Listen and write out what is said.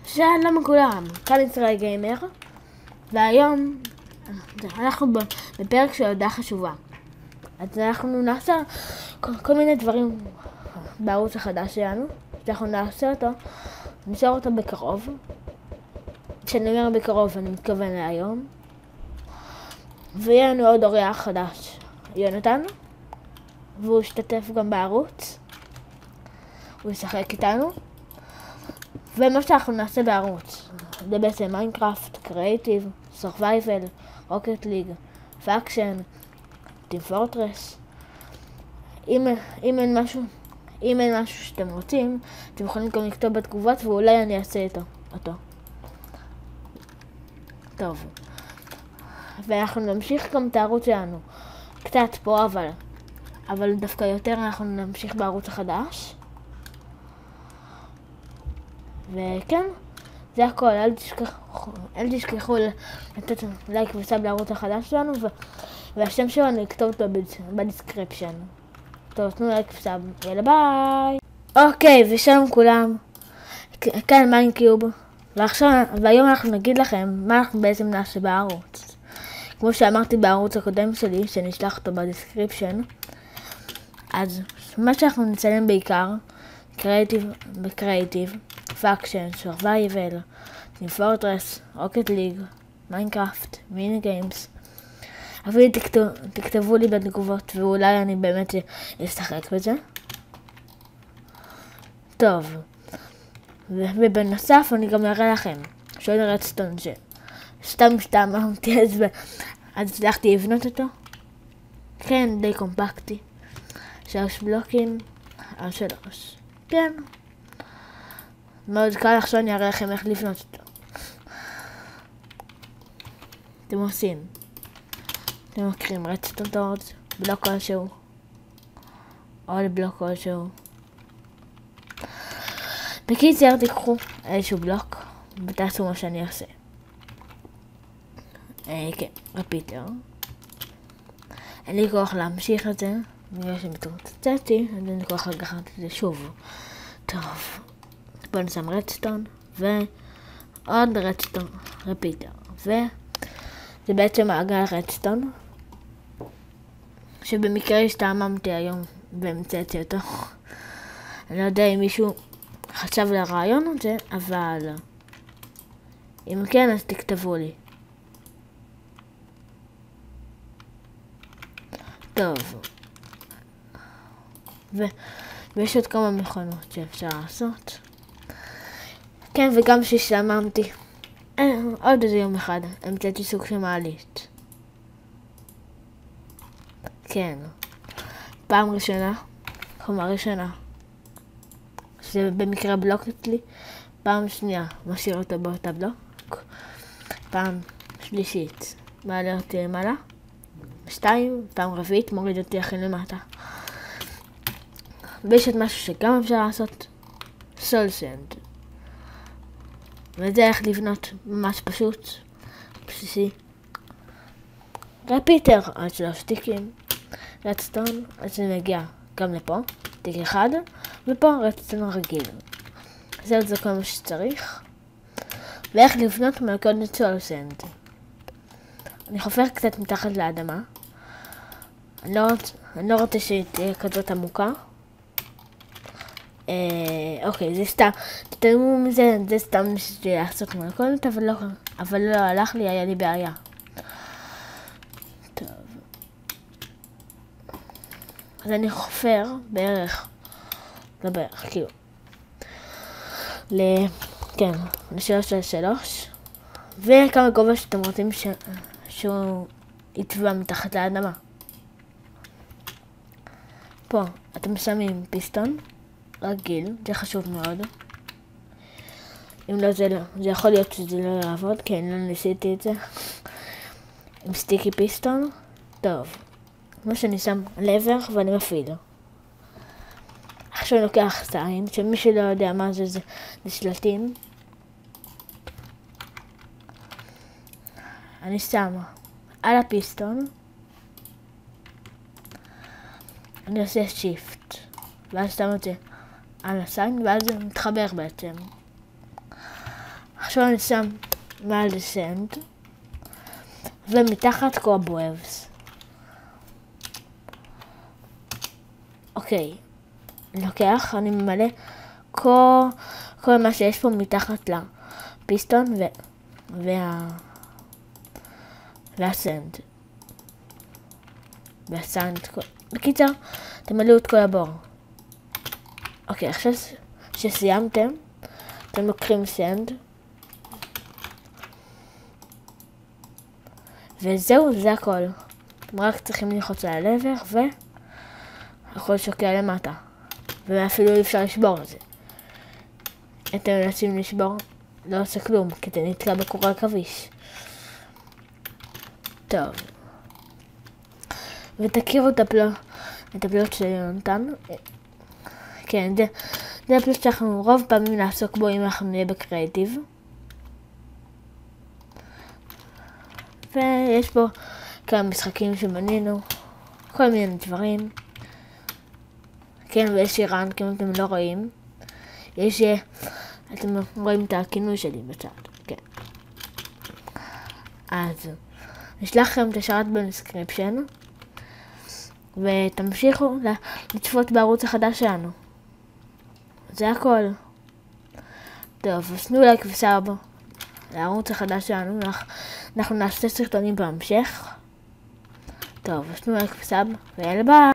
שלום כולם, כאן ישראל גיימר, והיום אנחנו בפרק של הודעה חשובה. אז אנחנו נעשה כל מיני דברים בערוץ החדש שלנו, שאנחנו נעשה אותו, נשאר אותו בקרוב. כשאני אומר בקרוב אני מתכוון להיום. ויהיה לנו עוד אורח חדש, יונתן, והוא ישתתף גם בערוץ, הוא ישחק איתנו. ומה שאנחנו נעשה בערוץ זה בעצם מיינקראפט, קריאיטיב, סורווייבל, רוקט ליג, פאקשן, טים פורטרס. אם אין משהו שאתם רוצים, אתם יכולים גם לכתוב בתגובות ואולי אני אעשה אותו. טוב, ואנחנו נמשיך גם את הערוץ שלנו קצת פה, אבל דווקא יותר אנחנו נמשיך בערוץ החדש. וכן, זה הכל. אל תשכחו לתת לייק וסאב לערוץ החדש שלנו, והשם שלו אני אכתוב אותו בדיסקריפשן. טוב, תנו לייק וסאב, יאללה ביי. אוקיי, ושלום כולם, כאן מיינקיוב, והיום אנחנו נגיד לכם מה אנחנו בעצם נעשה בערוץ. כמו שאמרתי בערוץ הקודם שלי, שנשלח אותו בדיסקריפשן, אז מה שאנחנו נצלם בעיקר בקריאיטיב, פאקשן, סורווייבל, טים פורטרס, רוקט ליג, מיינקראפט, מיני גיימס. אפילו תכתבו לי בתגובות ואולי אני באמת אשחק בזה. טוב, ובנוסף אני גם אראה לכם שעוד רדסטון שסתם אמרתי אז הצלחתי לבנות אותו. כן, די קומפקטי, 3 בלוקים על 3. כן, מאוד קל. עכשיו אני אראה לכם איך לבנות אותו. אתם עושים, אתם מקרים רדסטון טורץ, בלוק כלשהו, עוד בלוק כלשהו. בקיצר, תיקחו איזשהו בלוק ותעשו מה שאני עושה. כן, רפיטר. אין לי כוח להמשיך את זה בגלל שמתרוצצתי, אז אין לי כוח לקחת את זה שוב. טוב, בוא נשים רדסטון ועוד רדסטון, רפיטר, וזה בעצם מעגל רדסטון שבמקרה השתעממתי היום והמצאתי אותו. אני לא יודע אם מישהו חשב לרעיון הזה, אבל אם כן אז תכתבו לי. טוב, ויש עוד כמה מכונות שאפשר לעשות. כן, וגם ששממתי עוד איזה יום אחד המצאתי סוג של מעלית. כן, פעם ראשונה שזה במקרה בלוק אצלי, פעם שנייה משאיר אותו באותה בלוק, פעם שלישית מעלה אותי למעלה, 2, פעם רביעית מוריד אותי הכי למטה. ויש עוד משהו שגם אפשר לעשות, סול סנד, וזה איך לבנות ממש פשוט, בסיסי. רפיטר על 3 תיקים, רדסטון, אז זה מגיע גם לפה, תיק 1, ופה רדסטון רגיל. זה כל מה שצריך. ואיך לבנות מלכודת סול סנד. אני חופר קצת מתחת לאדמה. אני לא רוצה שתהיה כזאת עמוקה. אוקיי, זה סתם, תתעלמו מזה, זה סתם לעשות מלכודת, אבל לא הלך לי, היה לי בעיה. טוב. אז אני חופר בערך, כאילו, כן, ל3 וכמה גובה שאתם רוצים שהוא יטבע מתחת לאדמה. פה אתם שמים פיסטון רגיל, זה חשוב מאוד. אם לא, זה יכול להיות שזה לא יעבוד, כן, לא ניסיתי את זה. עם סטיקי פיסטון. טוב, כמו שאני שם לעבר ואני מפעיל. עכשיו אני לוקח סיין, שמי שלא יודע מה זה שלטים. אני שם על הפיסטון, אני עושה שיפט, ואז שם את זה על הסיין, ואז זה מתחבר בעצם. עכשיו אני שם מעל סנד, ומתחת קובוובס. אוקיי, לוקח, אני ממלא כל מה שיש פה מתחת לפיסטון והסנד. בקיצר, תמלאו את כל הבור. אוקיי, עכשיו שסיימתם, אתם לוקחים סנד. וזהו, זה הכל. אתם רק צריכים ללחוץ על העבר והכל שוקע למטה. ואפילו אי אפשר לשבור את זה. אתם מנסים לשבור, לא עושה כלום, כי זה נתקע בקורי עכביש. טוב. ותכירו את הפלוט של יונתן. כן, זה הפלוט שאנחנו רוב פעמים לעסוק בו אם אנחנו נהיה בקריאטיב. ויש פה כמה משחקים שבנינו, כל מיני דברים. כן, ויש איראן, כמו אתם לא רואים. אתם רואים את הכינוי שלי בצד, כן. אז נשלח לכם את השרת בדסקריפשן, ותמשיכו לצפות בערוץ החדש שלנו. זה הכל. טוב, אז תנו לייק וסאב לערוץ החדש שלנו, אנחנו נעשה סרטונים בהמשך. טוב, אז תנו לייק וסאב, ויאללה ביי.